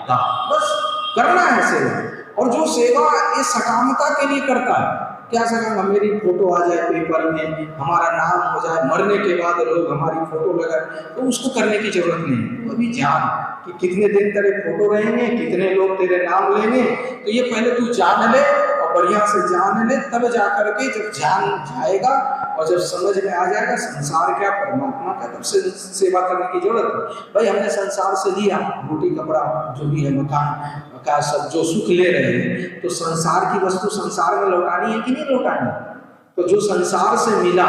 डाल, बस करना है सेवा। और जो सेवा ये सकामता के लिए करता है, क्या सका मेरी फोटो आ जाए पेपर में, हमारा नाम हो जाए, मरने के बाद लोग हमारी फोटो लगाए, तो उसको करने की जरूरत नहीं। तो अभी जान कि कितने दिन तेरे फोटो रहेंगे, कितने लोग तेरे नाम लेंगे, तो ये पहले तू जान ले, और बढ़िया से जान ले, तब जा करके जब जान जाएगा और जब समझ में आ जाएगा संसार क्या परमात्मा का, तब से सेवा करने की जरूरत है। भाई हमने संसार से लिया रोटी कपड़ा जो भी है, मकान का सब जो सुख ले रहे हैं, तो संसार की वस्तु संसार में लौटानी है कि नहीं लौटानी? तो जो संसार से मिला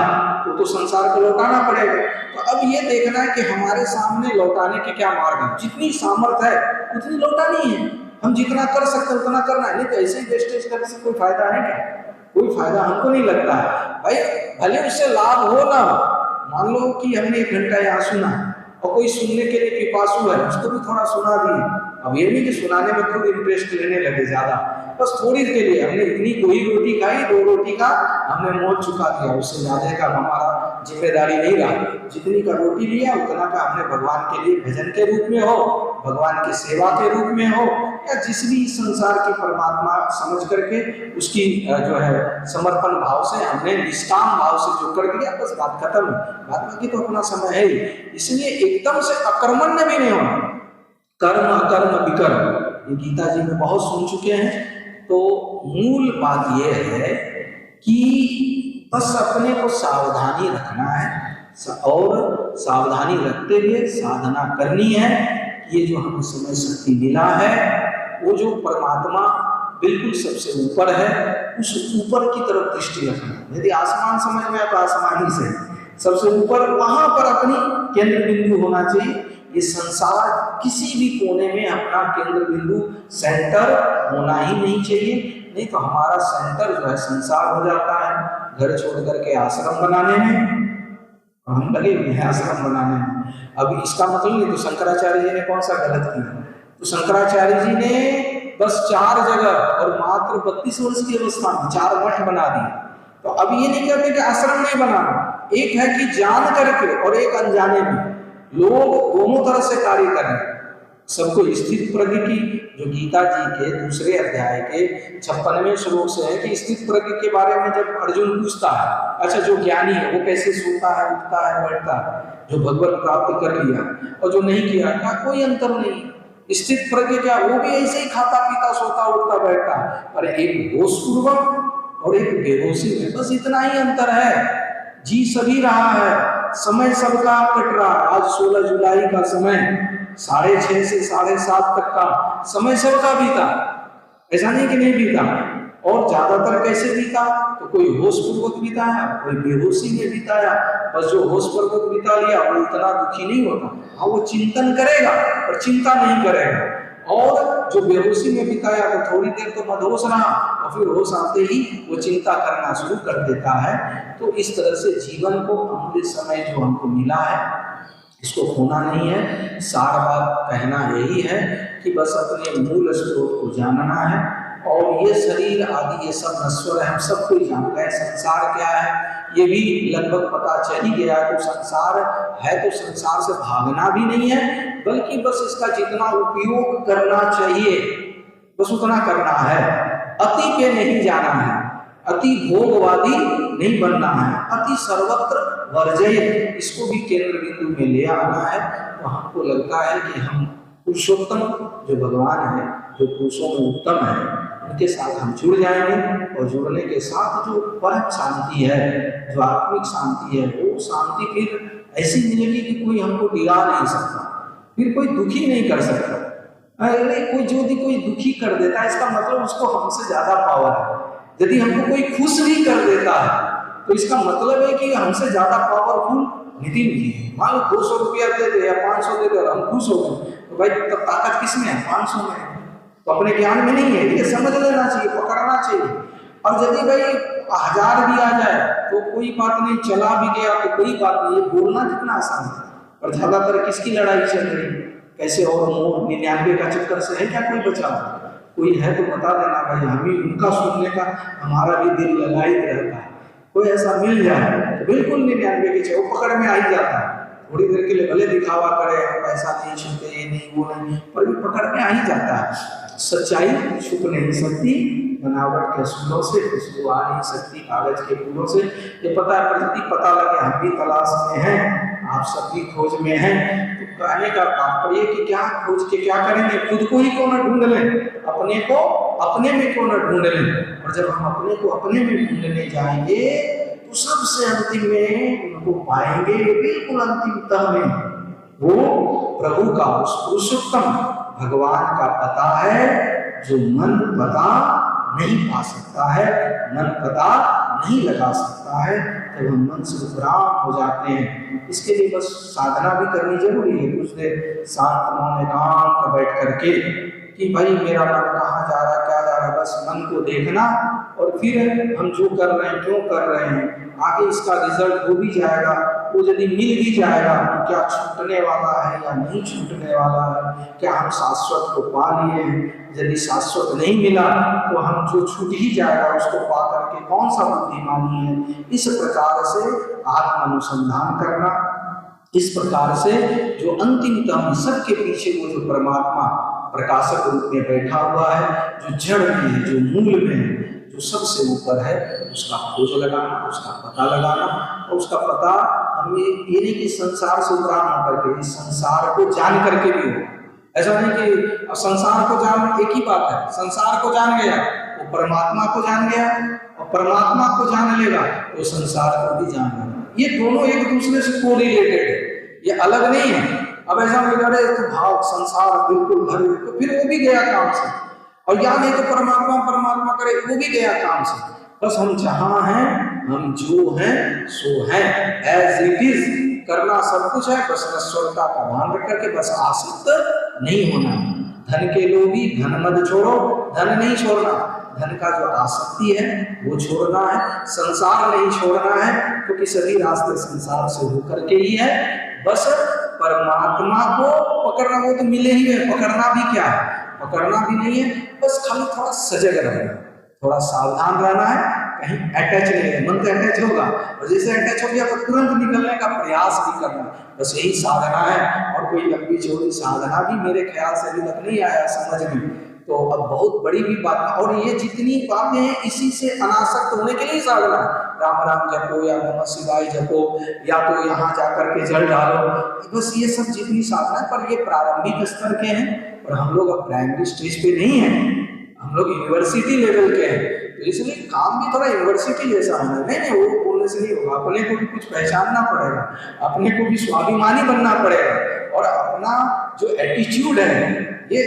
तो संसार को लौटाना पड़ेगा। तो अब ये देखना है कि हमारे सामने लौटाने के क्या मार्ग है। जितनी सामर्थ्य है उतनी लौटानी है, हम जितना कर सकते हैं उतना करना है, नहीं तो ऐसे ही वेस्टेज करने से कोई फायदा है क्या? कोई फायदा हमको नहीं लगता है भाई। भले उससे लाभ हो ना हो, मान लो कि हमने 1 घंटा यहाँ सुना और कोई सुनने के लिए पिपासु है, उसको भी थोड़ा सुना दिए। अब ये नहीं कि सुनाने में खूब इंटरेस्ट लेने लगे ज्यादा, बस थोड़ी देर के लिए हमने इतनी कोई रोटी खाई, 2 रोटी का हमने मोल चुका दिया, उससे ज्यादा का हमारा जिम्मेदारी नहीं रहा। जितनी का रोटी लिया उतना का हमने भगवान के लिए भजन के रूप में हो, भगवान की सेवा के रूप में हो, या जिस भी संसार की परमात्मा समझ करके उसकी जो है समर्पण भाव से हमने निष्काम भाव से जो कर दिया, बस बात खत्म। बात बाकी तो अपना समय है ही, इसलिए एकदम से अकर्मण्य भी नहीं होना। कर्म अकर्म विकर्म ये गीता जी में बहुत सुन चुके हैं। तो मूल बात यह है कि बस अपने को सावधानी रखना है और सावधानी रखते हुए साधना करनी है। ये जो हमें समय शक्ति मिला है वो जो परमात्मा बिल्कुल सबसे ऊपर है, उस ऊपर की तरफ दृष्टि रखना। यदि आसमान समझ में तो आसमान ही से सबसे ऊपर, वहां पर अपनी केंद्र बिंदु होना चाहिए। ये संसार किसी भी कोने में अपना केंद्र बिंदु सेंटर होना ही नहीं चाहिए, नहीं तो हमारा सेंटर जो है संसार हो जाता है। घर छोड़ करके आश्रम बनाने में हम लगे हुए हैं, आश्रम बनाने में। अब इसका मतलब नहीं तो शंकराचार्य जी ने कौन सा गलत किया? तो शंकराचार्य जी ने बस 4 जगह और मात्र 32 वर्ष की अवस्था में 4 मठ बना दिए। तो अब ये नहीं कहते कि आश्रम नहीं बनाना, एक है कि जान करके और एक अनजाने में, लोग दोनों तरह से कार्य कर रहे हैं। सबको स्थित प्रज्ञ की, जो गीता जी के दूसरे अध्याय के 56वें श्लोक से है कि स्थित प्रज्ञ के बारे में जब अर्जुन पूछता है, अच्छा जो ज्ञानी है वो कैसे सोता है, उठता है, बैठता है, जो भगवत प्राप्त कर लिया और जो नहीं किया, क्या कोई अंतर नहीं। स्थित प्रज्ञ क्या, वो भी ऐसे ही खाता पीता सोता उठता बैठता, और एक होशपूर्वक और एक बेहोशी में, बस इतना ही अंतर है। जी सभी रहा है, समय सबका कट रहा। आज 16 जुलाई का समय 6:30 से 7:30 तक का समय सबका बीता, ऐसा नहीं कि नहीं बीता। और ज्यादातर कैसे बीता, तो कोई होशपूर्वक बिताया, कोई बेहोशी में बिताया। बस जो होशपूर्वक बिता लिया वो इतना दुखी नहीं होता, हाँ वो चिंतन करेगा पर चिंता नहीं करेगा। और जो बेहोशी में बिताया तो थोड़ी देर तो मदहोश रहा और फिर होश आते ही वो चिंता करना शुरू कर देता है। तो इस तरह से जीवन को अमूल्य समय जो हमको मिला है इसको खोना नहीं है। सार बात कहना यही है कि बस अपने मूल स्रोत को जानना है। और ये शरीर आदि ये सब नश्वर है, हम सब कोई जान गए। संसार क्या है ये भी लगभग पता चल ही गया। तो संसार है तो संसार से भागना भी नहीं है, बल्कि बस इसका जितना उपयोग करना चाहिए बस उतना करना है। अति पे नहीं जाना है, अति भोगवादी नहीं बनना है, अति सर्वत्र वर्जय, इसको भी केंद्र बिंदु में ले आना है। तो हमको लगता है कि हम पुरुषोत्तम जो भगवान है, जो पुरुषों में उत्तम है, उनके साथ हम जुड़ जाएंगे। और जुड़ने के साथ जो परम शांति है, जो आत्मिक शांति है, वो शांति फिर ऐसी मिलेगी कि कोई हमको डिगा नहीं सकता, फिर कोई दुखी नहीं कर सकता। अरे कोई जो भी कोई दुखी कर देता है इसका मतलब उसको हमसे ज्यादा पावर है। यदि हमको कोई खुश भी कर देता है तो इसका मतलब है कि हमसे ज्यादा पावरफुल नितिन जी है। मान लो 200 रुपया दे दे या 500 दे दे और हम खुश हो गए, तो भाई तब ताकत किसमें है? 500 में है, तो अपने ज्ञान में नहीं है। ये समझ लेना चाहिए, पकड़ना चाहिए। और यदि भाई 1000 भी आ जाए तो कोई बात नहीं, चला भी गया तो कोई बात नहीं। ये बोलना कितना आसान है, और ज्यादातर किसकी लड़ाई चल रही, कैसे और मोह 99 का चक्कर से है क्या कोई बचा? कोई है तो बता देना भाई, हम भी उनका सुनने का हमारा भी दिल ललायित रहता है। कोई ऐसा मिल जाए तो बिल्कुल 99 के चाहे वो पकड़ में आ ही जाता है। थोड़ी देर के लिए भले दिखावा करे, हम पैसा नहीं छूते, ये नहीं वो नहीं, पर भी पकड़ में आ ही जाता है। सच्चाई छुप नहीं सकती, बनावट के सूलों से खुशबू आ नहीं सकती कागज के फूलों से। ये पता है, पर यदि पता लगे हम भी तलाश में हैं, आप सब भी खोज में हैं, तो कहने का तात्पर्य कि क्या खोज के क्या करेंगे? खुद को ही क्यों न ढूंढ लें, अपने को अपने में क्यों न ढूंढ लें। और जब हम अपने को अपने में ढूंढने जाएंगे तो सबसे अंतिम में उनको पाएंगे, बिल्कुल अंतिमतः में वो प्रभु का, उस पुरुषोत्तम भगवान का पता है जो मन पता नहीं पा सकता है, मन पता नहीं लगा सकता है। जब हम मन से उपराम हो जाते हैं, इसके लिए बस साधना भी करनी जरूरी है। कुछ देर शांत मन एकांत बैठ करके कि भाई मेरा मन कहाँ जा रहा, क्या जा रहा, बस मन को देखना। और फिर हम जो कर रहे हैं, क्यों कर रहे हैं, आगे इसका रिजल्ट हो भी जाएगा। वो यदि मिल भी जाएगा तो क्या छूटने वाला है या नहीं छूटने वाला है, क्या हम शाश्वत को पा लिए हैं? यदि शाश्वत नहीं मिला तो हम जो छूट ही जाएगा उसको पा करके कौन सा बुद्धिमानी है। इस प्रकार से आत्म अनुसंधान करना, इस प्रकार से जो अंतिमतम सबके पीछे वो जो परमात्मा प्रकाशक रूप में बैठा हुआ है, जो जड़ में है, जो मूल में है, जो सबसे ऊपर है, उसका खोज लगाना, उसका पता लगाना। और उसका पता हमें ये नहीं कि संसार से उपराम होकर के, इस संसार को जान करके भी हो। ऐसा नहीं कि अब संसार को जान, एक ही बात है, संसार को जान गया वो परमात्मा को जान गया, और परमात्मा को जान लेगा वो संसार को भी जान लेगा। ये दोनों एक दूसरे से कोरिलेटेड है, ये अलग नहीं है। अब ऐसा लगे तो भाव संसार बिल्कुल भर, तो फिर वो भी गया काम से। और या नहीं तो परमात्मा परमात्मा करे, वो भी गया काम से। बस हम जहां हैं, हम जो हैं सो हैं, एज इट इज करना सब कुछ है। बस नश्वरता का ध्यान रख करके बस आसक्त नहीं होना। धन के लोभी धन मत छोड़ो, धन नहीं छोड़ना, धन का जो आसक्ति है वो छोड़ना है, संसार नहीं छोड़ना है, क्योंकि सभी रास्ते संसार से होकर के ही है। बस परमात्मा को पकड़ना, वो तो मिले ही है, पकड़ना भी क्या है, पकड़ना भी नहीं है, बस खाली थोड़ा सजग रहना, थोड़ा सावधान रहना है। कहीं अटैच नहीं है, मन तो अटैच होगा और जैसे अटैच हो गया तो तुरंत निकलने का प्रयास भी करना, बस यही साधना है। और कोई लंबी चौड़ी साधना भी मेरे ख्याल से अभी तक नहीं आया समझ में, तो अब बहुत बड़ी भी बात। और ये जितनी बातें हैं इसी से अनासक्त होने के लिए साधना, राम राम जपो या नमः शिवाय जपो या तो यहाँ जाकर के जल डालो, बस ये सब जितनी साधना है, पर ये प्रारंभिक स्तर के हैं और हम लोग अब प्राइमरी स्टेज पे नहीं है, हम लोग यूनिवर्सिटी लेवल के हैं, तो इसलिए काम भी थोड़ा यूनिवर्सिटी जैसा होना है। नहीं वो बोलने से नहीं होगा, अपने को भी कुछ पहचानना पड़ेगा, अपने को भी स्वाभिमानी बनना पड़ेगा, और अपना जो एटीट्यूड है, ये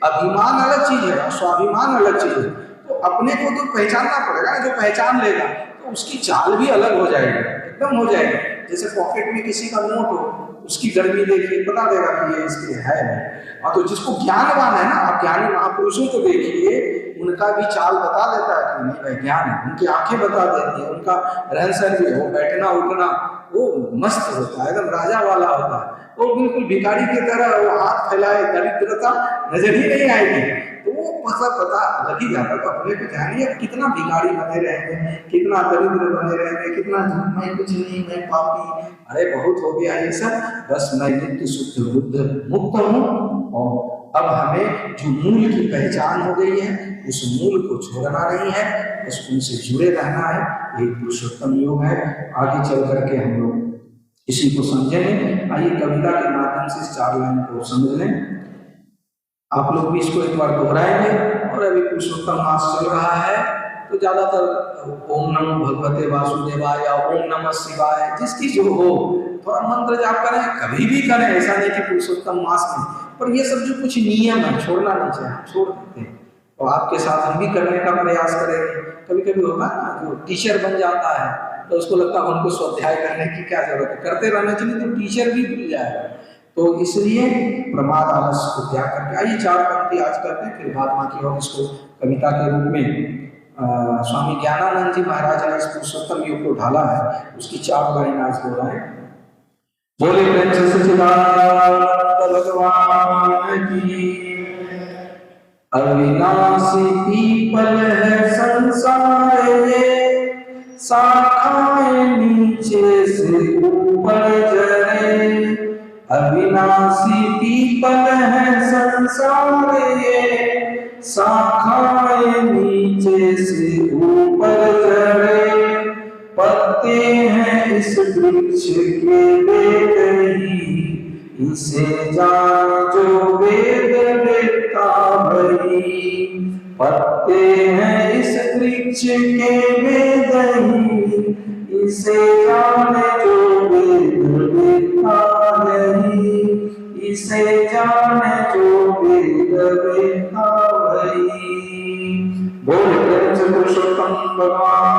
अभिमान अलग चीज है, स्वाभिमान अलग चीज है, तो अपने को तो पहचानना पड़ेगा। जो पहचान लेगा तो उसकी चाल भी अलग हो जाएगी, एकदम हो जाएगी। जैसे पॉकेट में किसी का नोट हो, उसकी गर्मी देखिए पता देगा कि ये इसके है। और तो जिसको ज्ञानवान है ना, आप ज्ञानी महापुरुषों को देखिए, उनका भी चाल बता देता है कि नहीं भाई ज्ञान है, उनकी आंखें बता देती है, उनका रहन सहन भी हो, बैठना उठना वो मस्त होता है, एकदम राजा वाला होता है। वो बिल्कुल भिखारी की तरह वो हाथ फैलाए, दरिद्रता नजर ही नहीं आएगी, तो वो पता लग ही जाता। तो अपने को जानिए कितना भिखारी बने रहेंगे, कितना दरिद्र बने रहेंगे, कितना मैं कुछ नहीं, मैं पापी, अरे बहुत हो गया ये सब, बस मैं नित्य शुद्ध बुद्ध मुक्त हूँ। और अब हमें जो मूल की पहचान हो गई है, उस मूल को छोड़ना नहीं है, बस उनसे जुड़े रहना है, यही पुरुषोत्तम योग है। आगे चल करके हम लोग इसी को समझेंगे। आइए कविता के माध्यम से इस 4 लाइन को समझ लें। आप लोग भी इसको एक बार दोहराएंगे। और अभी पुरुषोत्तम मास चल रहा है, तो ज्यादातर ओम नमो भगवते वासुदेवाय या ओम नमः शिवाय, जिसकी जो हो थोड़ा मंत्र जाप करें, कभी भी करें, ऐसा नहीं कि पुरुषोत्तम मास में, पर ये सब जो कुछ नियम है छोड़ना नहीं चाहिए, छोड़ देते हैं। और आपके साथ हम भी करने का प्रयास करेंगे। कभी कभी होगा ना, जो टीचर बन जाता है तो उसको लगता है उनको स्वाध्याय करने की क्या जरूरत है, करते रहना चाहिए, तो टीचर भी भूल जाएगा। तो इसलिए प्रमाद आलस्य को त्याग करके आइए 4 पंक्ति आज करते हैं, फिर बाद बाकी और इसको कविता के रूप में स्वामी ज्ञानानंद जी महाराज ने इस पुरुषोत्तम योग को ढाला है, उसकी 4 लाइन आज हो रहा है। बोले प्रेम से सच्चिदानंद भगवान की। अविनाशी पीपल है संसार ये, शाखाएं नीचे से ऊपर चढ़े। अविनाशी पीपल है संसार ये, शाखाएं नीचे से ऊपर चढ़े। पत्ते हैं इस वृक्ष के वेद ही, इसे जान जो वेद वेत्ता भई। पत्ते हैं इस वृक्ष के वेद ही, इसे